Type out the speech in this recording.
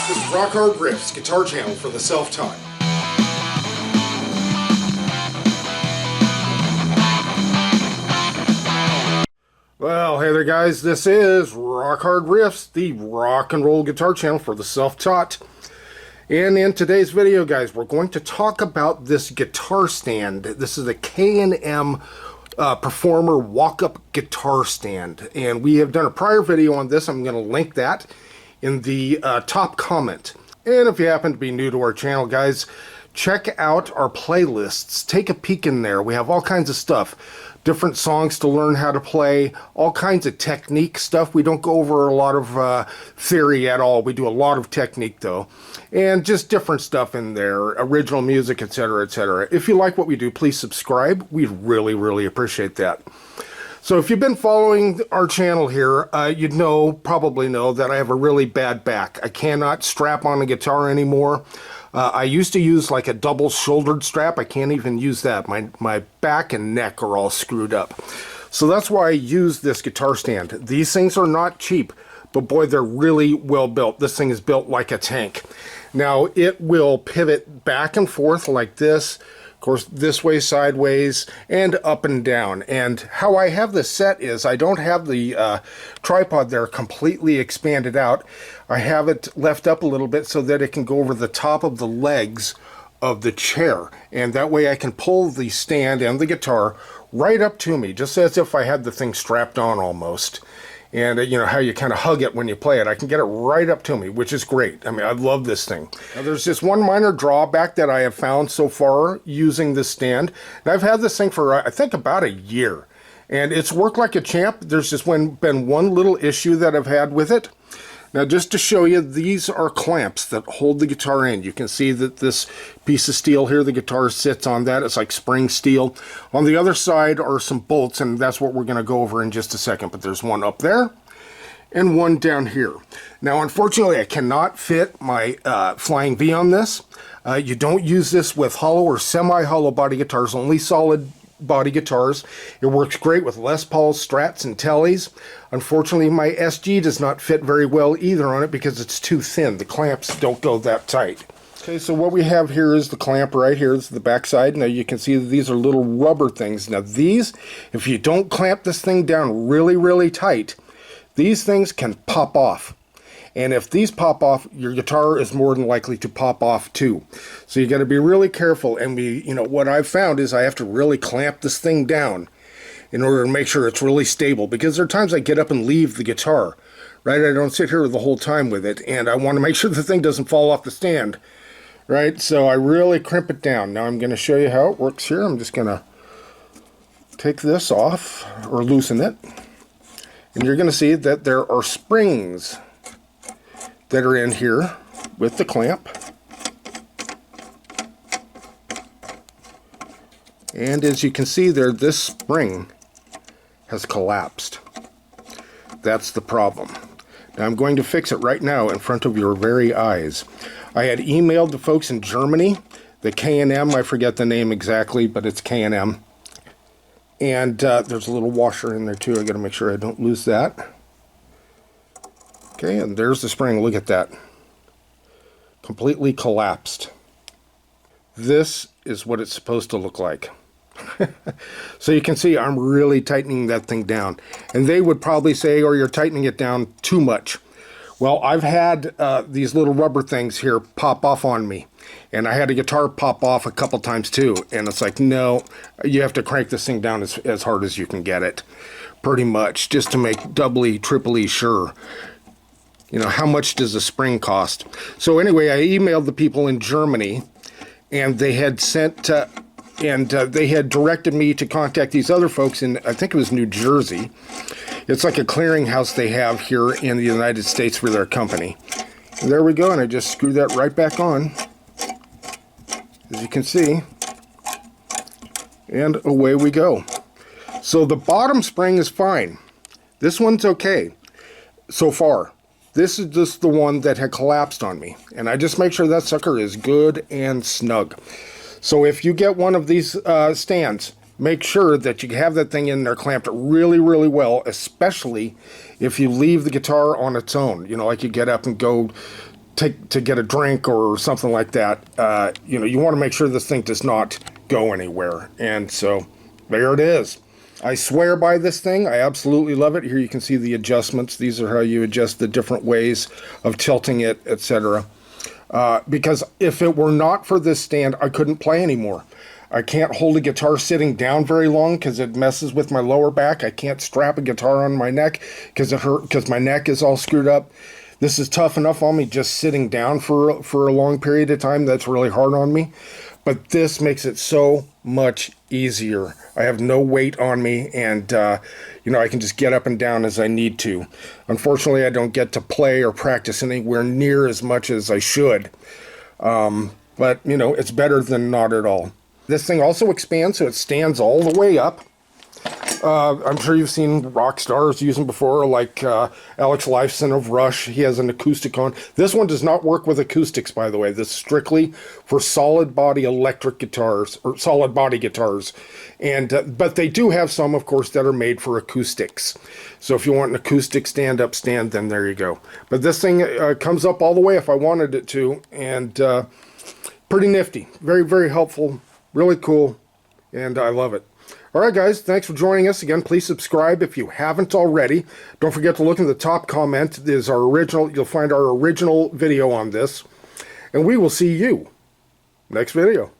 This is Rock Hard Riffs, guitar channel for the self-taught. Well, hey there guys, this is Rock Hard Riffs, the rock and roll guitar channel for the self-taught. And in today's video, guys, we're going to talk about this guitar stand. This is a K&M Performer walk-up guitar stand. And we have done a prior video on this. I'm going to link that in the top comment. And if you happen to be new to our channel, guys, check out our playlists. Take a peek in there. We have all kinds of stuff. Different songs to learn how to play, all kinds of technique stuff. We don't go over a lot of theory at all. We do a lot of technique though, and just different stuff in there, original music, etc., etc. If you like what we do, please subscribe. We'd really appreciate that. So if you've been following our channel here, you'd probably know that I have a really bad back. I cannot strap on a guitar anymore. I used to use like a double shouldered strap. I can't even use that. My back and neck are all screwed up. So that's why I use this guitar stand. These things are not cheap, but boy, they're really well built. This thing is built like a tank. Now it will pivot back and forth like this. Of course, this way, sideways, and up and down. And how I have this set is I don't have the tripod there completely expanded out. I have it left up a little bit so that it can go over the top of the legs of the chair. And that way I can pull the stand and the guitar right up to me, just as if I had the thing strapped on almost. And you know how you kind of hug it when you play it. I can get it right up to me, which is great. I mean, I love this thing. Now, there's just one minor drawback that I have found so far using this stand. And I've had this thing for, I think, about a year. And it's worked like a champ. There's just been one little issue that I've had with it. Now, just to show you, these are clamps that hold the guitar in. You can see that this piece of steel here, the guitar sits on that. It's like spring steel. On the other side are some bolts, and that's what we're going to go over in just a second. But there's one up there and one down here. Now, unfortunately, I cannot fit my Flying V on this. You don't use this with hollow or semi-hollow body guitars, only solid body guitars. It works great with Les Paul, Strats, and Tellys. Unfortunately, my SG does not fit very well either on it because it's too thin. The clamps don't go that tight. Okay, so what we have here is the clamp right here. This is the back side. Now you can see that these are little rubber things. Now these, if you don't clamp this thing down really tight, these things can pop off. And if these pop off, your guitar is more than likely to pop off too. So you got to be really careful. And what I've found is I have to really clamp this thing down in order to make sure it's really stable. Because there are times I get up and leave the guitar, right? I don't sit here the whole time with it. And I want to make sure the thing doesn't fall off the stand, right? So I really crimp it down. Now I'm going to show you how it works here. I'm just going to take this off or loosen it. And you're going to see that there are springs that are in here with the clamp. And as you can see there, this spring has collapsed. That's the problem. Now I'm going to fix it right now in front of your very eyes. I had emailed the folks in Germany, the K&M, I forget the name exactly, but it's K&M. And there's a little washer in there too. I got to make sure I don't lose that. Okay, and there's the spring. Look at that. Completely collapsed. This is what it's supposed to look like. So you can see I'm really tightening that thing down. And they would probably say, oh, you're tightening it down too much. Well, I've had these little rubber things here pop off on me. And I had a guitar pop off a couple times too. And it's like, no, you have to crank this thing down as hard as you can get it. Pretty much, just to make doubly, triply sure. You know, how much does a spring cost? So anyway, I emailed the people in Germany, and they had sent, they had directed me to contact these other folks in, I think it was New Jersey. It's like a clearinghouse they have here in the United States for their company. And there we go, and I just screwed that right back on, as you can see. And away we go. So the bottom spring is fine. This one's okay so far. This is just the one that had collapsed on me. And I just make sure that sucker is good and snug. So if you get one of these stands, make sure that you have that thing in there clamped really well, especially if you leave the guitar on its own. You know, like you get up and go to get a drink or something like that, you know, you want to make sure this thing does not go anywhere. And so there it is. I swear by this thing. I absolutely love it. Here you can see the adjustments. These are how you adjust the different ways of tilting it, etc. Because if it were not for this stand, I couldn't play anymore. I can't hold a guitar sitting down very long because it messes with my lower back. I can't strap a guitar on my neck because it hurt, because my neck is all screwed up. This is tough enough on me just sitting down for a long period of time. That's really hard on me. But this makes it so much easier. I have no weight on me, and you know, I can just get up and down as I need to. Unfortunately, I don't get to play or practice anywhere near as much as I should. But, you know, it's better than not at all. This thing also expands, so it stands all the way up. I'm sure you've seen rock stars use them before, like Alex Lifeson of Rush. He has an acoustic on. This one does not work with acoustics, by the way. This is strictly for solid body electric guitars, or solid body guitars. And but they do have some, of course, that are made for acoustics. So if you want an acoustic stand-up stand, then there you go. But this thing comes up all the way if I wanted it to, and pretty nifty. Very, very helpful. Really cool, and I love it. All right, guys, thanks for joining us. Again, please subscribe if you haven't already. Don't forget to look in the top comment. There's our original. You'll find our original video on this. And we will see you next video.